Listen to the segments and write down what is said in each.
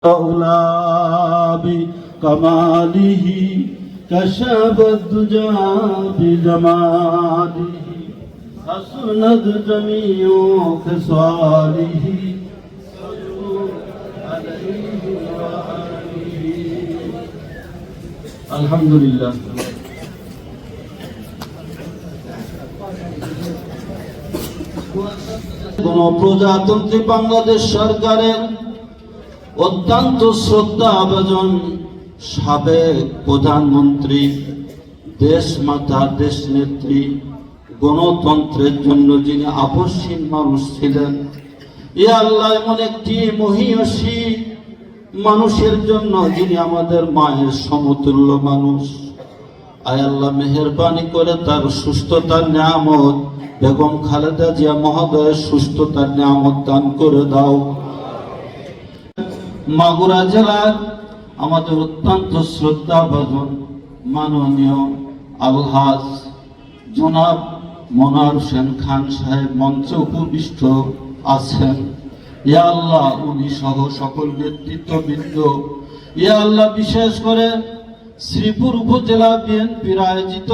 أولى بكماله كشف الدجى بجماله حسنت جميع خصاله صلوا عليه وآله الحمد لله গণপ্রজাতন্ত্রী বাংলাদেশ সরকারের অত্যন্ত শ্রদ্ধাভাজন সাবেক প্রধানমন্ত্রী, দেশ মাতা, দেশ নেত্রী, গণতন্ত্রের জন্য যিনি আপসহীন মানুষ ছিলেন, ইয়া আল্লাহ এমন একটি মহিয়সী মানুষের জন্য যিনি আমাদের মায়ের সমতুল্য মানুষ, আয় আল্লাহ মেহেরবানি করে তার সুস্থতার নিয়ামত বেগম খালেদা জিয়া মহোদয়ের সুস্থতার নিয়ামত দান করে দাও। মাগুরা জেলার আমাদের অত্যন্ত শ্রদ্ধাভাজন মাননীয় আলহাজ জনাব মনোয়ার হোসেন খান সাহেব মঞ্চে উপবিষ্ট আছেন। ইয়া আল্লাহ উনি সহ সকল নেতৃত্ববৃন্দ, ইয়া আল্লাহ বিশেষ করে শ্রীপুর উপজেলা বিএনপির আয়োজিত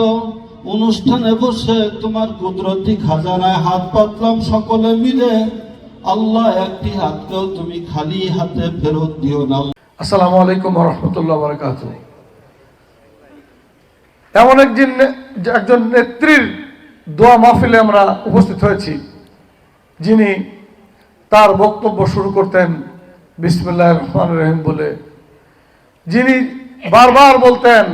অনুষ্ঠানে বসে তোমার কুদরতি খাজানায় হাত পাতলাম সকলে মিলে, আল্লাহ একটি হাতকেও তুমি খালি হাতে ফেরত দিও না। আসসালামু আলাইকুম ওয়া রাহমাতুল্লাহি ওয়া বারাকাতুহু। এমন একজন নেত্রীর দোয়া মাহফিলে আমরা উপস্থিত হয়েছি, যিনি তার বক্তব্য শুরু করতেন বিসমিল্লাহির রহমানির রহিম বলে, যিনি বারবার বলতেন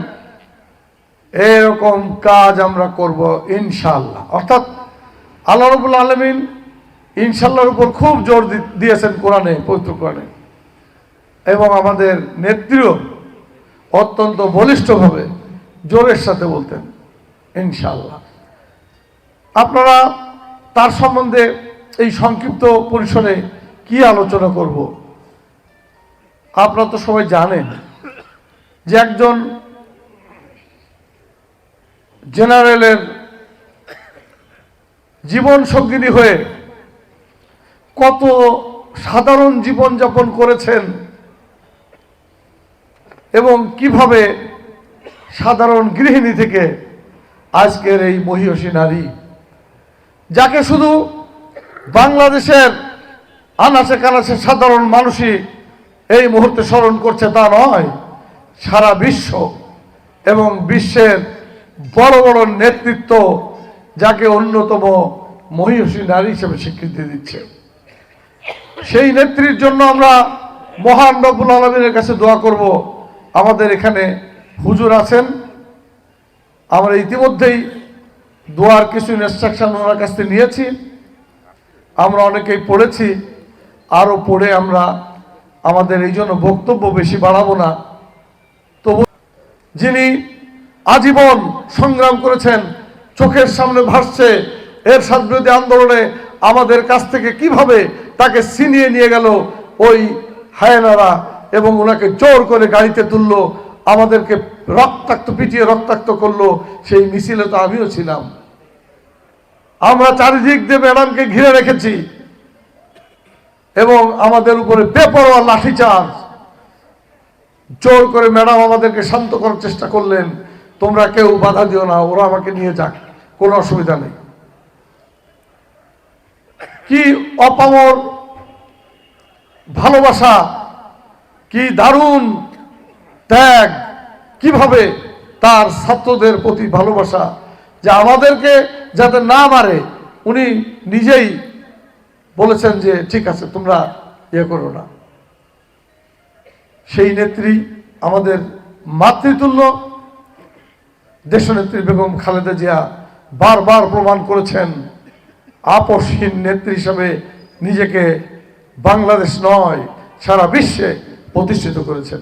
এরকম কাজ আমরা করব ইনশাআল্লাহ। অর্থাৎ আল্লাহ রাব্বুল আলামিন ইনশাআল্লাহর উপর খুব জোর দিয়েছেন কোরআনে, পবিত্র কোরআনে, এবং আমাদের নেত্রীও অত্যন্ত বলিষ্ঠভাবে জোরের সাথে বলতেন ইনশাআল্লাহ। আপনারা তার সম্বন্ধে এই সংক্ষিপ্ত পরিসরে কি আলোচনা করব? আপনারা তো সবাই জানেন যে একজন জেনারেলের জীবন সঙ্গিনী হয়ে কত সাধারণ জীবন যাপন করেছেন এবং কিভাবে সাধারণ গৃহিণী থেকে আজকের এই মহিয়সী নারী, যাকে শুধু বাংলাদেশের আনাচে কানাচে সাধারণ মানুষই এই মুহূর্তে স্মরণ করছে তা নয়, সারা বিশ্ব এবং বিশ্বের বড় বড় নেতৃত্ব যাকে অন্যতম মহিয়সী নারী হিসেবে স্বীকৃতি দিচ্ছে। সেই নেত্রীর জন্য আমরা মহান রব্বুল আলামিনের কাছে দোয়া করব। আমাদের এখানে হুজুর আছেন, আমরা ইতিমধ্যেই দোয়ার কিছু ইনস্ট্রাকশন ওনার কাছ থেকে নিয়েছি, আমরা অনেকেই পড়েছি, আরও পড়ে আমরা আমাদের এই জন্য বক্তব্য বেশি বাড়াবো না। তবু যিনি আজীবন সংগ্রাম করেছেন, চোখের সামনে ভাসছে এরশাদ বিরোধী আন্দোলনে আমাদের কাছ থেকে কিভাবে তাকে ছিনিয়ে নিয়ে গেল ওই হায়নারা এবং ওনাকে জোর করে গাড়িতে তুললো, আমাদেরকে রক্তাক্ত পিটিয়ে রক্তাক্ত করলো। সেই মিছিলে তো আমিও ছিলাম। আমরা চারিদিক দিয়ে ম্যাডামকে ঘিরে রেখেছি এবং আমাদের উপরে বেপরোয়া লাঠিচার্জ, জোর করে ম্যাডাম আমাদেরকে শান্ত করার চেষ্টা করলেন, তোমরা কেউ বাধা দিও না, ওরা আমাকে নিয়ে যাক, কোনো অসুবিধা নেই। কি অপামর ভালোবাসা, কি দারুণ ত্যাগ, কিভাবে তার ছাত্রদের প্রতি ভালোবাসা, যে আমাদেরকে যাতে না মারে উনি নিজেই বলেছেন যে ঠিক আছে তোমরা ইয়ে করো না। সেই নেত্রী আমাদের মাতৃতুল্য দেশনেত্রী বেগম খালেদা জিয়া বারবার প্রমাণ করেছেন আপসহীন নেত্রী হিসাবে নিজেকে বাংলাদেশ নয় সারা বিশ্বে প্রতিষ্ঠিত করেছেন।